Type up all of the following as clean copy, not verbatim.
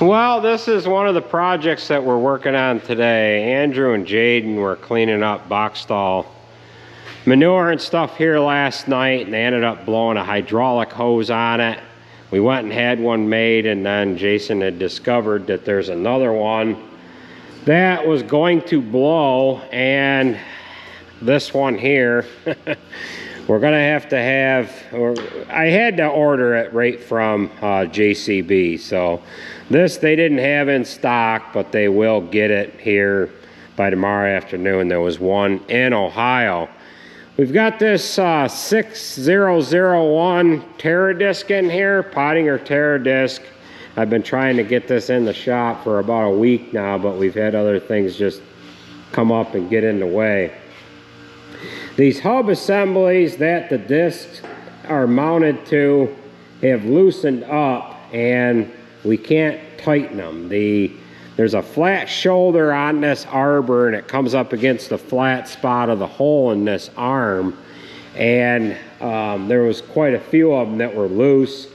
Well, this is one of the projects that we're working on today. Andrew and Jaden were cleaning up box stall manure and stuff here last night, and they ended up blowing a hydraulic hose on it. We went and had one made, and then Jason had discovered that there's another one that was going to blow, and this one here we're gonna have to have, or I had to order it right from JCB. So this they didn't have in stock, but they will get it here by tomorrow afternoon. There was one in Ohio. We've got this 6001 Terradisc in here, Pottinger Terradisc. I've been trying to get this in the shop for about a week now, but we've had other things just come up and get in the way. These hub assemblies that the discs are mounted to have loosened up, and we can't tighten them. There's a flat shoulder on this arbor, and it comes up against the flat spot of the hole in this arm, and there was quite a few of them that were loose.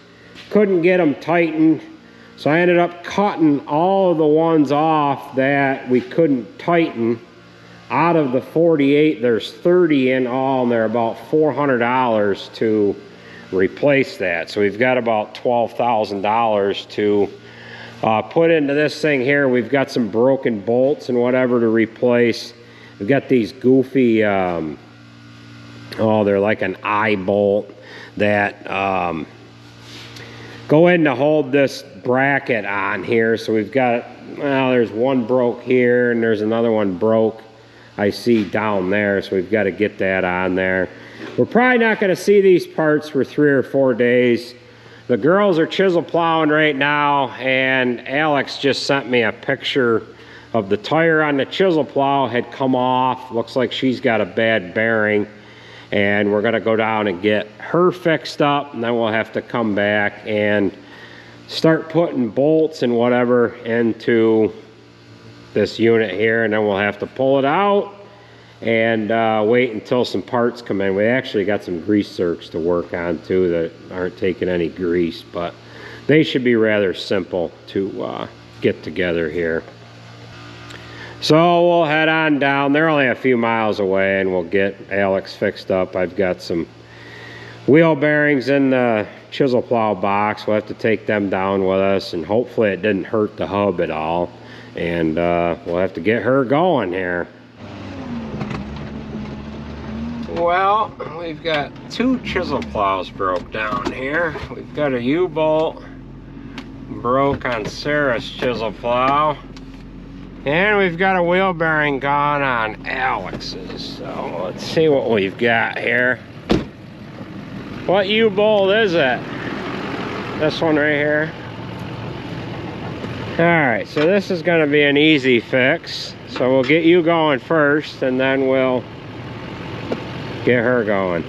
Couldn't get them tightened, so I ended up cutting all of the ones off that we couldn't tighten. Out of the 48, there's 30 in all, and they're about $400 to replace that. So we've got about $12,000 to put into this thing here. We've got some broken bolts and whatever to replace. We've got these goofy, they're like an eye bolt that go in to hold this bracket on here. So we've got, well, there's one broke here, and there's another one broke I see down there, so we've got to get that on there. We're probably not going to see these parts for 3 or 4 days. The girls are chisel plowing right now, and Alex just sent me a picture of the tire on the chisel plow had come off. Looks like she's got a bad bearing, and we're going to go down and get her fixed up, and then we'll have to come back and start putting bolts and whatever into this unit here, and then we'll have to pull it out and wait until some parts come in. We actually got some grease zerks to work on too that aren't taking any grease, but they should be rather simple to get together here. So we'll head on down. They're only a few miles away, and we'll get Alex fixed up. I've got some wheel bearings in the chisel plow box. We'll have to take them down with us, and hopefully it didn't hurt the hub at all. And we'll have to get her going here. Well, we've got 2 chisel plows broke down here. We've got a U-bolt broke on Sarah's chisel plow, and we've got a wheel bearing gone on Alex's. So let's see what we've got here. What U-bolt is it? This one right here. Alright, so this is going to be an easy fix. So we'll get you going first, and then we'll get her going.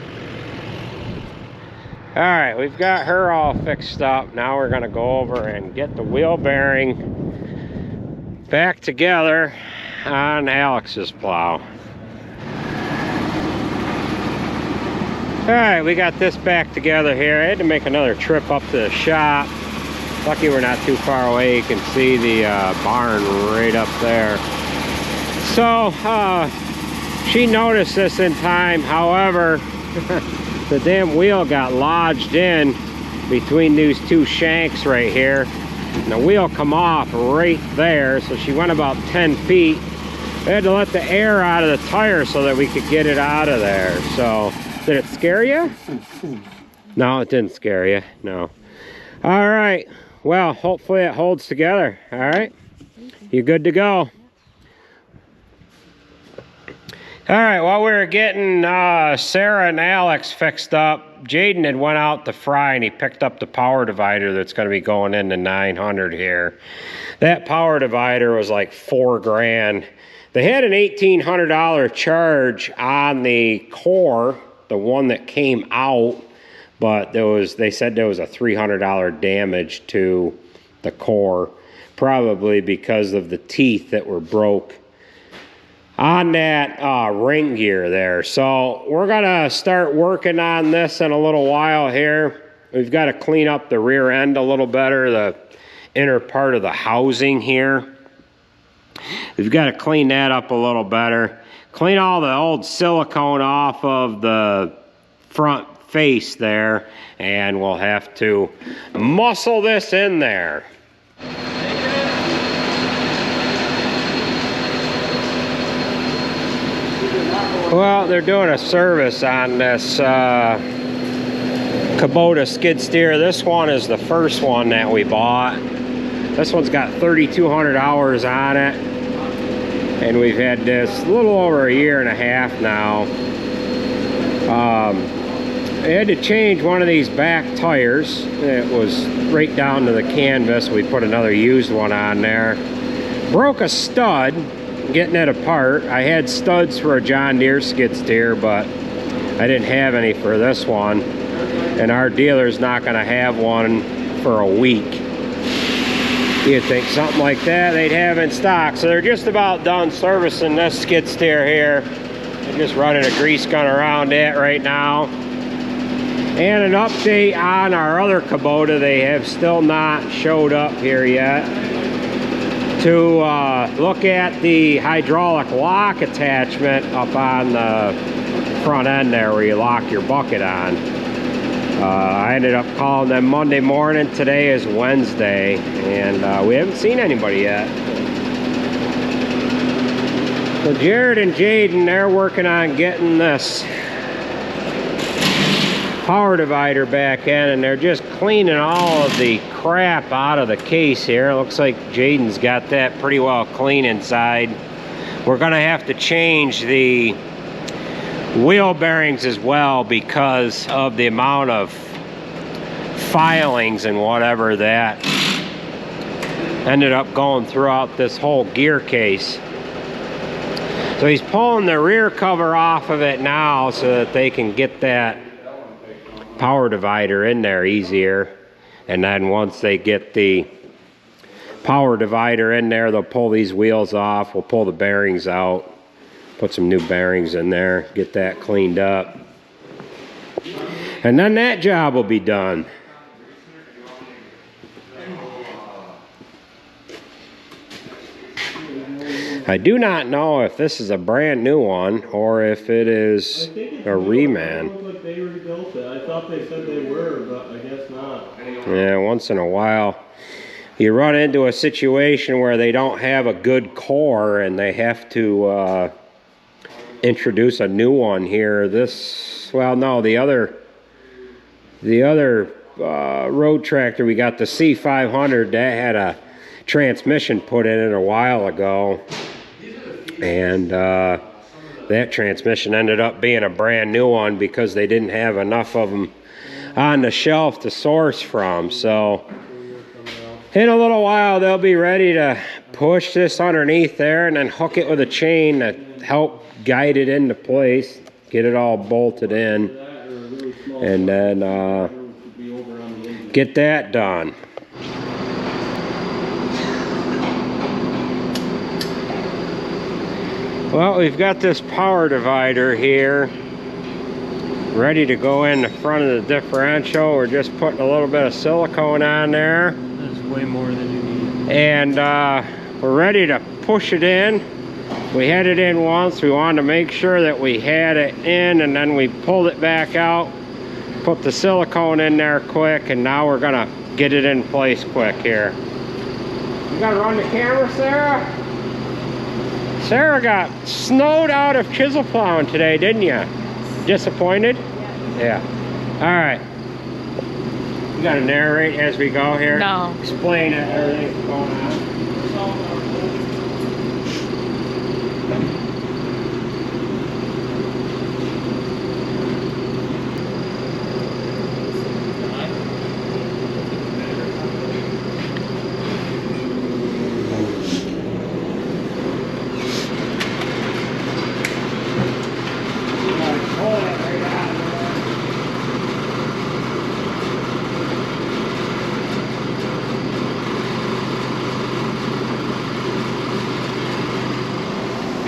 Alright, we've got her all fixed up. Now we're going to go over and get the wheel bearing back together on Alex's plow. Alright, we got this back together here. I had to make another trip up to the shop. Lucky we're not too far away. You can see the barn right up there. So she noticed this in time. However, the damn wheel got lodged in between these 2 shanks right here, and the wheel come off right there. So she went about 10 feet. We had to let the air out of the tire so that we could get it out of there. So did it scare you? No, it didn't scare you. No. All right. Well, hopefully it holds together. All right, you good to go? All right, while we were getting Sarah and Alex fixed up, Jaden had went out to fry, and he picked up the power divider that's going to be going into 900 here. That power divider was like $4 grand. They had an $1,800 charge on the core, the one that came out, but they said there was a $300 damage to the core, probably because of the teeth that were broke on that ring gear there. So we're gonna start working on this in a little while here. We've got to clean up the rear end a little better. The inner part of the housing here. We've got to clean that up a little better. Clean all the old silicone off of the front face there, and we'll have to muscle this in there. Well, they're doing a service on this Kubota skid steer. This one is the first one that we bought. This one's got 3,200 hours on it, and we've had this a little over a year and a half now. I had to change one of these back tires. It was right down to the canvas. We put another used one on there. Broke a stud getting it apart. I had studs for a John Deere skid steer, but I didn't have any for this one, and our dealer's not going to have one for a week. You'd think something like that they'd have in stock. So they're just about done servicing this skid steer here. I'm just running a grease gun around it right now. And an update on our other Kubota. They have still not showed up here yet to look at the hydraulic lock attachment up on the front end there where you lock your bucket on. I ended up calling them Monday morning. Today is Wednesday, and we haven't seen anybody yet. So Jared and Jaden, they're working on getting this power divider back in, and they're just cleaning all of the crap out of the case here. It looks like Jaden's got that pretty well clean inside. We're gonna have to change the wheel bearings as well because of the amount of filings and whatever that ended up going throughout this whole gear case. So he's pulling the rear cover off of it now so that they can get that power divider in there easier. And then once they get the power divider in there, they'll pull these wheels off. We'll pull the bearings out, put some new bearings in there, get that cleaned up, and then that job will be done. I do not know if this is a brand new one or if it is a reman. Like they rebuilt it. I thought they said they were, but I guess not. Yeah, once in a while you run into a situation where they don't have a good core and they have to introduce a new one here. This, well, no, the other road tractor, we got the C500 that had a transmission put in it a while ago, and that transmission ended up being a brand new one because they didn't have enough of them on the shelf to source from. So in a little while they'll be ready to push this underneath there and then hook it with a chain to help guide it into place, get it all bolted in, and then get that done. Well, we've got this power divider here ready to go in the front of the differential. We're just putting a little bit of silicone on there. That's way more than you need. And we're ready to push it in. We had it in once. We wanted to make sure that we had it in, and then we pulled it back out, put the silicone in there quick, and now we're gonna get it in place quick here. You gotta run the camera, Sarah? Sarah got snowed out of chisel plowing today, didn't you? Disappointed? Yeah. All right. You gotta narrate as we go here? No. Explain it, everything's going on.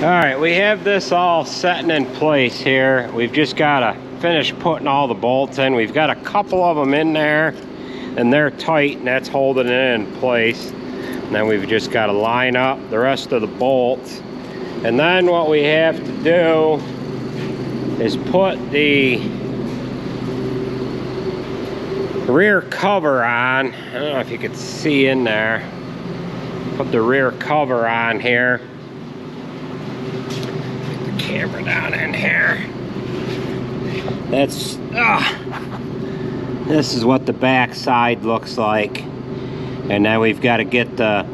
All right, we have this all setting in place here. We've just got to finish putting all the bolts in. We've got a couple of them in there. and they're tight, and that's holding it in place. And then we've just got to line up the rest of the bolts. And then what we have to do is put the rear cover on. I don't know if you could see in there. Put the rear cover on here. Put the camera down in here. That's this is what the back side looks like. And then we've got to get the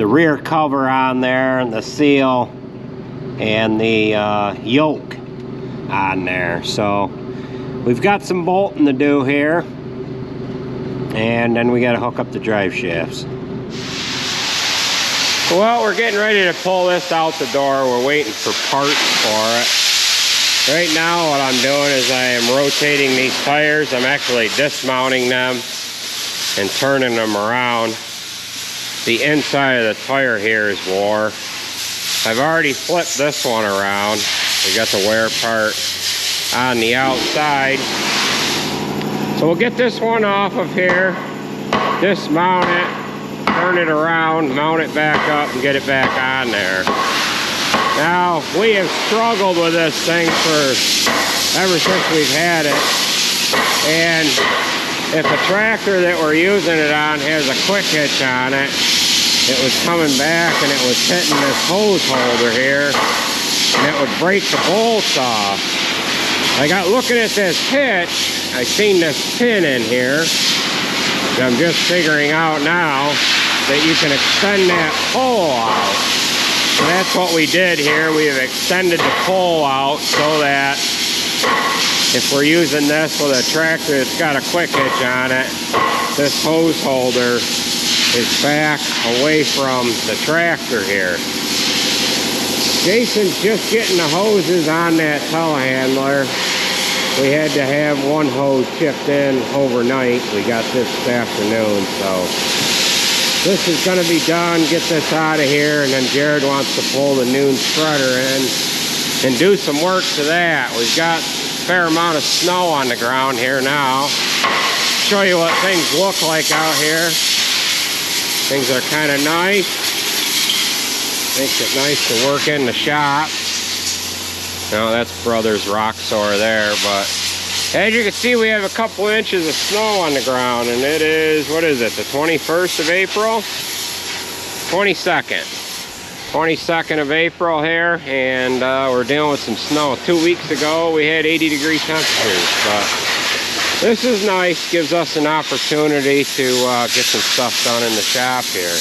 rear cover on there, and the seal and the yoke on there. So we've got some bolting to do here, and then we got to hook up the drive shafts. Well, we're getting ready to pull this out the door. We're waiting for parts for it. Right now what I'm doing is I am rotating these tires. I'm actually dismounting them and turning them around. The inside of the tire here is wore. I've already flipped this one around. We got the wear part on the outside. So we'll get this one off of here, dismount it, turn it around, mount it back up, and get it back on there. Now, we have struggled with this thing ever since we've had it. And if a tractor that we're using it on has a quick hitch on it, it was coming back and it was hitting this hose holder here, and it would break the bolts off. I got looking at this hitch, I seen this pin in here, and I'm just figuring out now that you can extend that pole out. So that's what we did here. We have extended the pole out so that if we're using this with a tractor that's got a quick hitch on it, this hose holder is back away from the tractor here. Jason's just getting the hoses on that telehandler. We had to have one hose chipped in overnight. We got this afternoon, so this is going to be done. Get this out of here, and then Jared wants to pull the noon spreader in and do some work to that. We've got a fair amount of snow on the ground here now. Show you what things look like out here. Things are kind of nice. Makes it nice to work in the shop. No, that's Brothers Rock Sore there, but as you can see, we have a couple inches of snow on the ground, and it is, what is it, the 21st of April? 22nd of April here, and we're dealing with some snow. 2 weeks ago, we had 80-degree temperatures, but this is nice. Gives us an opportunity to get some stuff done in the shop here.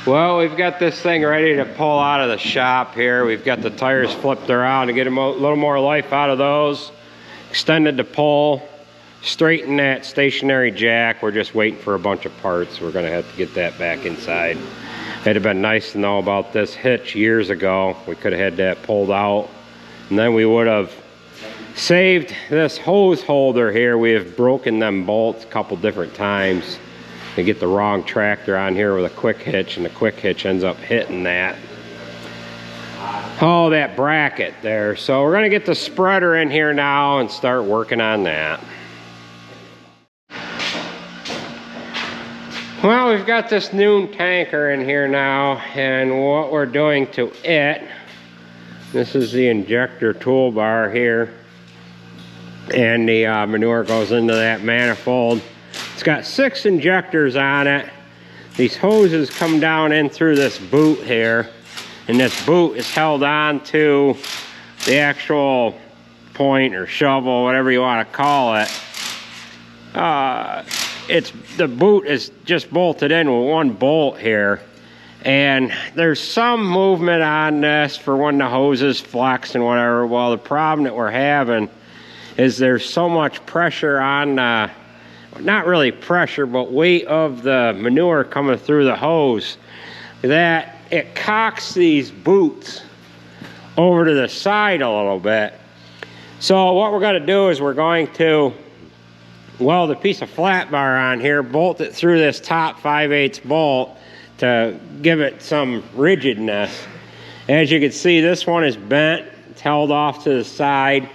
Well, we've got this thing ready to pull out of the shop here. We've got the tires flipped around to get a little more life out of those. Extended the pull, straighten that stationary jack. We're just waiting for a bunch of parts. We're gonna have to get that back inside. It'd have been nice to know about this hitch years ago. We could have had that pulled out, and then we would have saved this hose holder here. We have broken them bolts a couple different times. They get the wrong tractor on here with a quick hitch, and the quick hitch ends up hitting that. Oh, that bracket there. So we're gonna get the spreader in here now and start working on that. Well, we've got this new tanker in here now, and what we're doing to it, this is the injector toolbar here, and the manure goes into that manifold. It's got 6 injectors on it. These hoses come down in through this boot here, and this boot is held on to the actual point or shovel, whatever you want to call it. The boot is just bolted in with one bolt here, and there's some movement on this for when the hoses flex and whatever. Well, the problem that we're having is there's so much pressure on not really pressure, but weight of the manure coming through the hose, that it cocks these boots over to the side a little bit. So what we're going to do is we're going to weld a piece of flat bar on here, bolt it through this top 5/8 bolt to give it some rigidness. As you can see, this one is bent, it's held off to the side,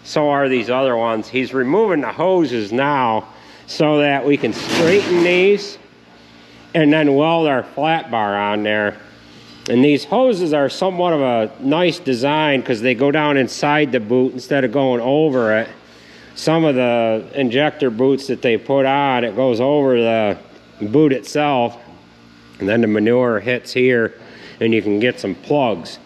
so are these other ones. He's removing the hoses now so that we can straighten these and then weld our flat bar on there. And these hoses are somewhat of a nice design because they go down inside the boot instead of going over it. Some of the injector boots that they put on, it goes over the boot itself, and then the manure hits here and you can get some plugs.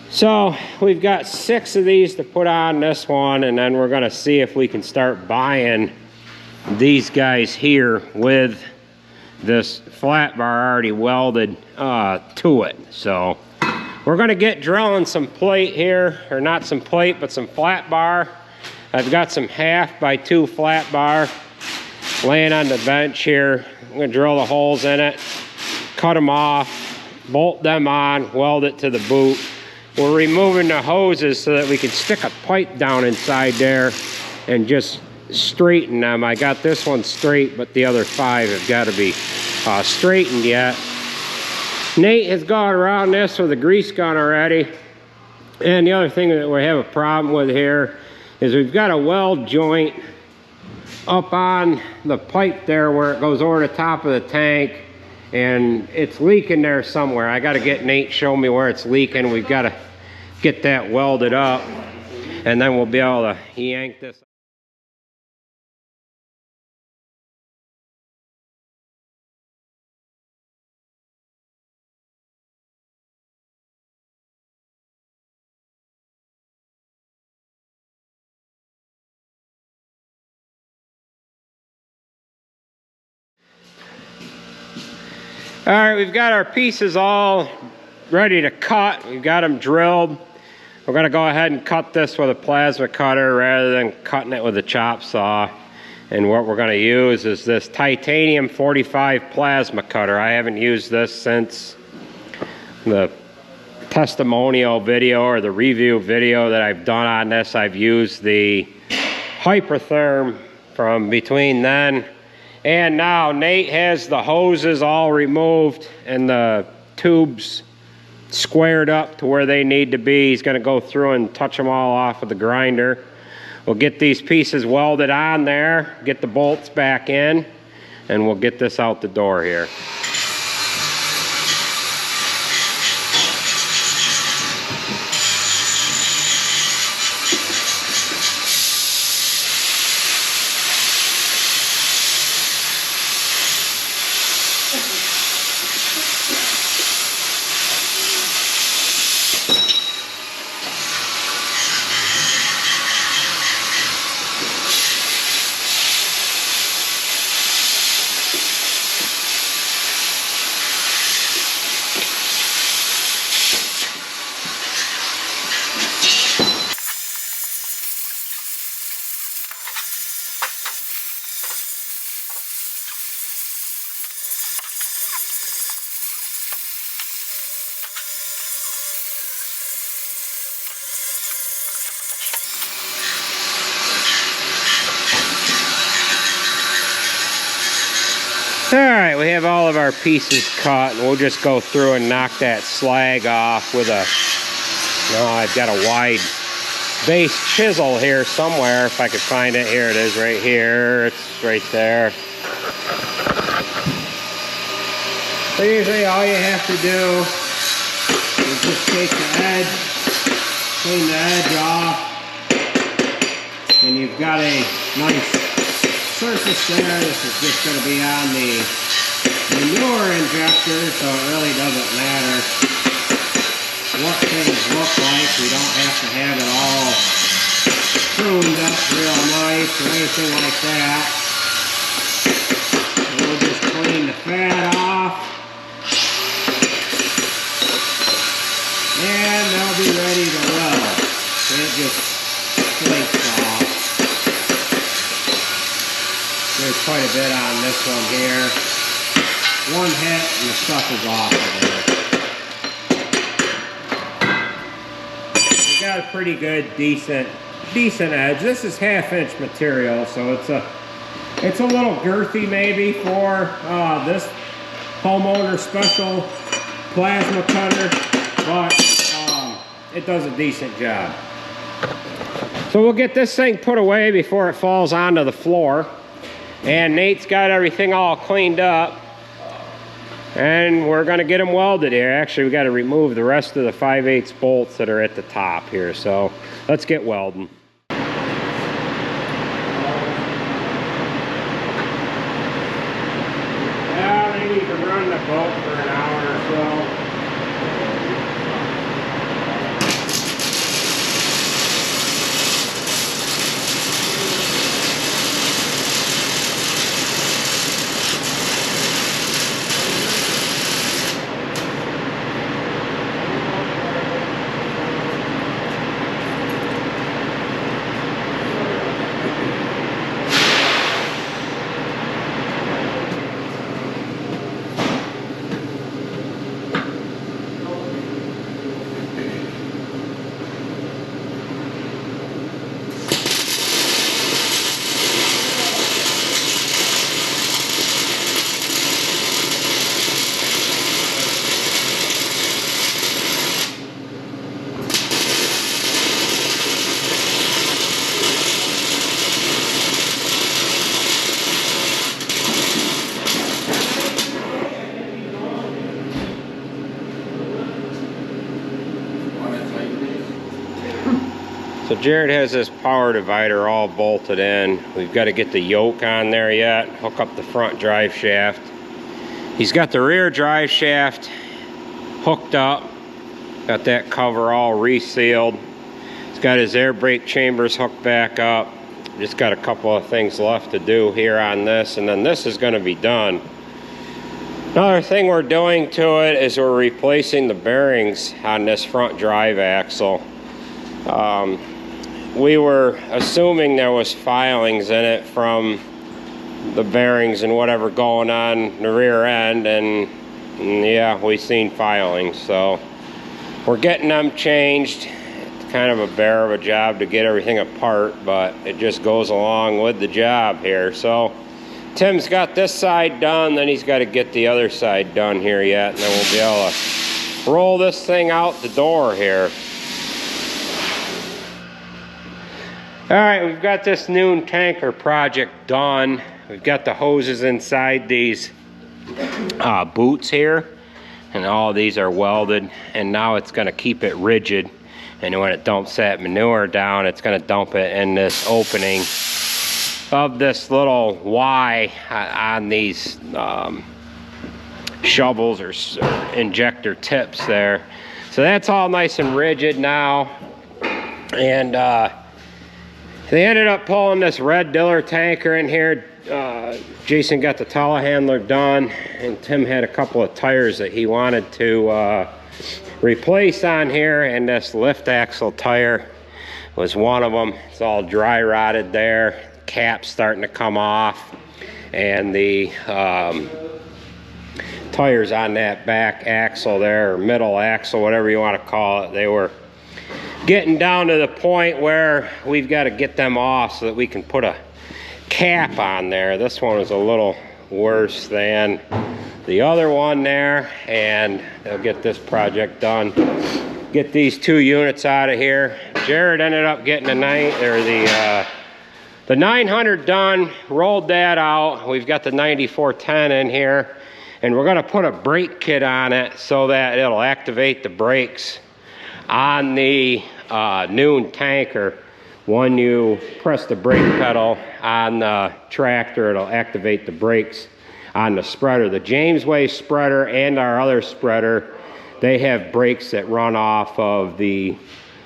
So we've got 6 of these to put on this one, and then we're gonna see if we can start buying these guys here with this flat bar already welded to it. So we're gonna get drilling some plate here, or not some plate, but some flat bar. I've got some 1/2 x 2 flat bar laying on the bench here. I'm gonna drill the holes in it, cut them off, bolt them on, weld it to the boot. We're removing the hoses so that we can stick a pipe down inside there and just straighten them. I got this one straight, but the other 5 have got to be straightened yet. Nate has gone around this with a grease gun already. And the other thing that we have a problem with here is we've got a weld joint up on the pipe there where it goes over the top of the tank, and it's leaking there somewhere. I got to get Nate show me where it's leaking. We've got to get that welded up, and then we'll be able to yank this. All right, we've got our pieces all ready to cut. We've got them drilled. We're gonna go ahead and cut this with a plasma cutter rather than cutting it with a chop saw. And what we're gonna use is this titanium 45 plasma cutter. I haven't used this since the testimonial video or the review video that I've done on this. I've used the Hypertherm from between then and now. Nate has the hoses all removed and the tubes squared up to where they need to be. He's going to go through and touch them all off with the grinder. We'll get these pieces welded on there, get the bolts back in, and we'll get this out the door here. Alright, we have all of our pieces cut, and we'll just go through and knock that slag off with a, I've got a wide base chisel here somewhere, if I could find it. Here it is, right here. It's right there. So usually all you have to do is just take the edge, clean the edge off, and you've got a nice surface there. This is just going to be on the manure injector, so it really doesn't matter what things look like. We don't have to have it all pruned up real nice or anything like that. So we'll just clean the fat off, and they'll be ready to weld. It just flakes off. There's quite a bit on this one here. One hit and the stuff is off of there. We got a pretty good, decent edge. This is 1/2" material, so it's a little girthy maybe for this homeowner special plasma cutter, but it does a decent job. So we'll get this thing put away before it falls onto the floor. And Nate's got everything all cleaned up, and we're going to get them welded here. Actually, we got to remove the rest of the 5/8 bolts that are at the top here, so let's get welding. Yeah, they need to run the bolt for an hour or so. So Jared has this power divider all bolted in. We've got to get the yoke on there yet, hook up the front drive shaft. He's got the rear drive shaft hooked up, got that cover all resealed. He's got his air brake chambers hooked back up. Just got a couple of things left to do here on this, and then this is going to be done. Another thing we're doing to it is we're replacing the bearings on this front drive axle. We were assuming there was filings in it from the bearings and whatever going on in the rear end, and yeah, we seen filings, so we're getting them changed. It's kind of a bear of a job to get everything apart, but it just goes along with the job here. So Tim's got this side done, then he's got to get the other side done here yet, and then we'll be able to roll this thing out the door here. All right, we've got this noon tanker project done. We've got the hoses inside these boots here, and all these are welded, and now it's going to keep it rigid, and when it dumps that manure down, it's going to dump it in this opening of this little Y on these shovels or injector tips there. So that's all nice and rigid now, and they ended up pulling this red Diller tanker in here. Jason got the telehandler done, and Tim had a couple of tires that he wanted to replace on here, and this lift axle tire was one of them. It's all dry rotted there. Cap's starting to come off, and the tires on that back axle there, or middle axle, whatever you want to call it, they were getting down to the point where we've got to get them off so that we can put a cap on there. This one was a little worse than the other one there, and they'll get this project done. Get these 2 units out of here. Jared ended up getting the 900 done, rolled that out. We've got the 9410 in here, and we're gonna put a brake kit on it so that it'll activate the brakes on the Noon tanker. When you press the brake pedal on the tractor, it'll activate the brakes on the spreader. The Jamesway spreader and our other spreader, they have brakes that run off of the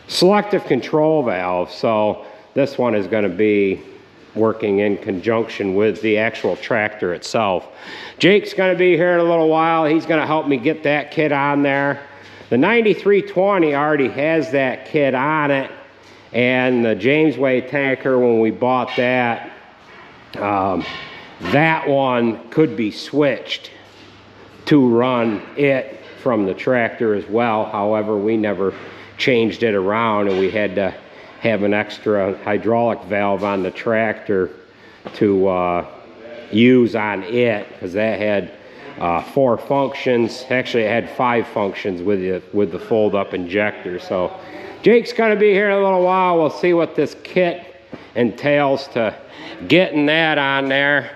selective control valve. So this one is going to be working in conjunction with the actual tractor itself. Jake's going to be here in a little while. He's going to help me get that kit on there. The 9320 already has that kit on it. And the Jamesway tanker, when we bought that, that one could be switched to run it from the tractor as well. However, we never changed it around, and we had to have an extra hydraulic valve on the tractor to use on it, because that had 4 functions. Actually, it had 5 functions with the fold-up injector. So Jake's going to be here in a little while. We'll see what this kit entails to getting that on there.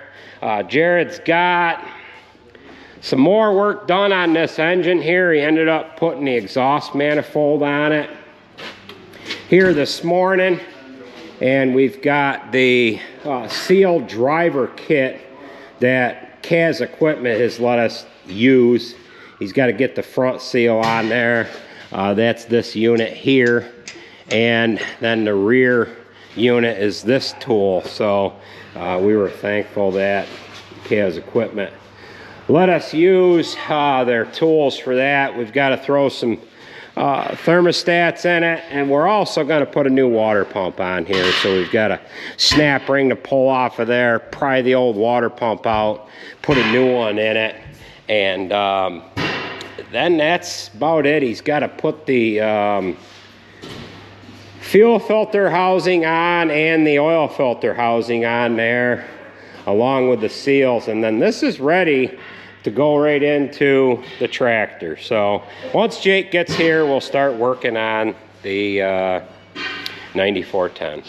Jared's got some more work done on this engine here. He ended up putting the exhaust manifold on it here this morning. And we've got the sealed driver kit that Kaz Equipment has let us use. He's got to get the front seal on there. That's this unit here, and then the rear unit is this tool. So we were thankful that Kaz Equipment let us use their tools for that. We've got to throw some thermostats in it, and we're also going to put a new water pump on here. So we've got a snap ring to pull off of there, pry the old water pump out, put a new one in it, and then that's about it. He's got to put the fuel filter housing on and the oil filter housing on there, along with the seals. And then this is ready to go right into the tractor. So once Jake gets here, we'll start working on the 9410.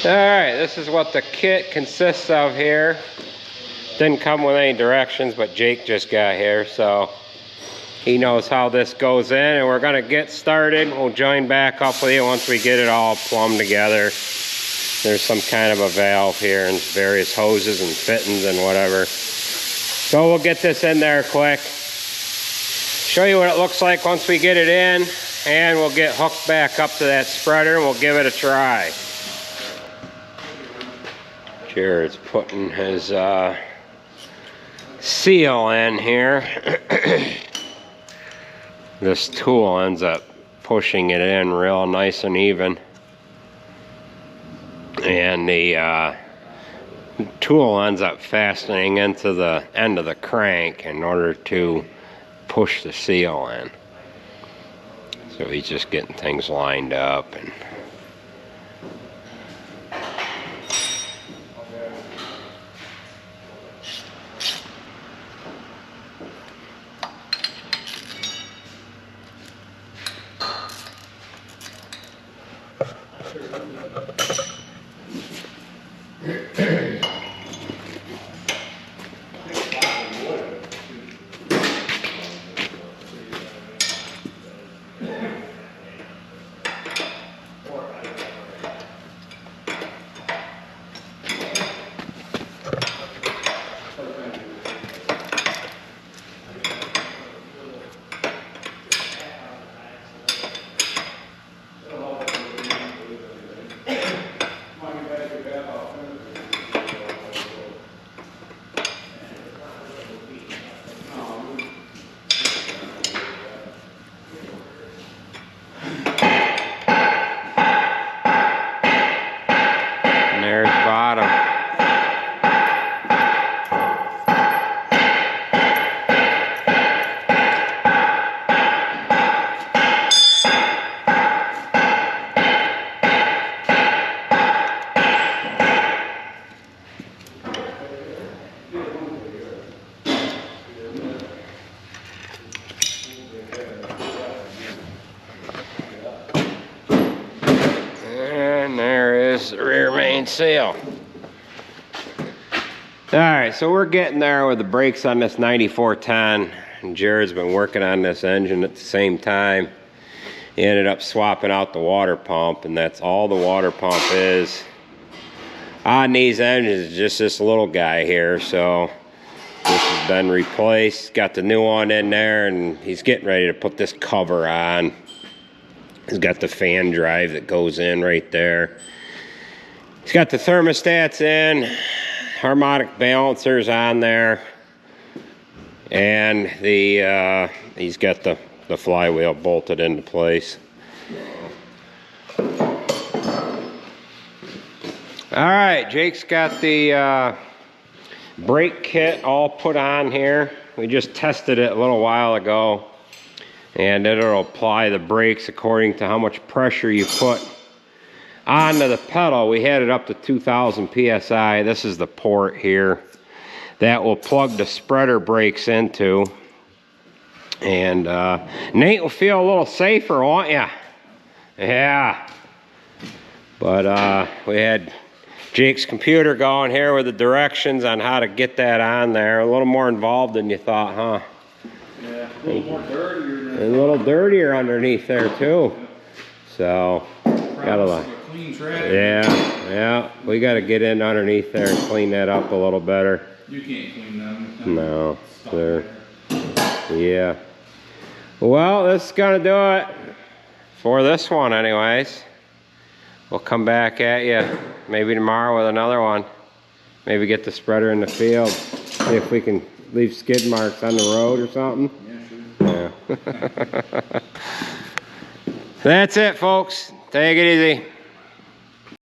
All right, this is what the kit consists of here. Didn't come with any directions, but Jake just got here, so he knows how this goes in, and we're gonna get started. We'll join back up with you once we get it all plumbed together. There's some kind of a valve here and various hoses and fittings and whatever. So we'll get this in there quick. Show you what it looks like once we get it in, and we'll get hooked back up to that spreader and we'll give it a try. Jared's putting his seal in here. This tool ends up pushing it in real nice and even, and the tool ends up fastening into the end of the crank in order to push the seal in. So he's just getting things lined up. And Signed seal. Alright, so we're getting there with the brakes on this 9410. And Jared's been working on this engine at the same time. He ended up swapping out the water pump, and that's all the water pump is on these engines, is just this little guy here. So this has been replaced. Got the new one in there, and he's getting ready to put this cover on. He's got the fan drive that goes in right there. He's got the thermostats in. Harmonic balancers on there, and the he's got the flywheel bolted into place. All right, Jake's got the brake kit all put on here. We just tested it a little while ago, and it'll apply the brakes according to how much pressure you put onto the pedal. We had it up to 2,000 psi. This is the port here that will plug the spreader brakes into, and Nate will feel a little safer, won't ya? Yeah. But we had Jake's computer going here with the directions on how to get that on there. A little more involved than you thought, huh? Yeah, a little more dirtier. A little dirtier underneath there too. So gotta, yeah, we got to get in underneath there and clean that up a little better. You can't clean them. No, there. Yeah. Well, this is gonna do it for this one, anyways. We'll come back at you maybe tomorrow with another one. Maybe get the spreader in the field. See if we can leave skid marks on the road or something. Yeah, sure. Yeah. That's it, folks. Take it easy.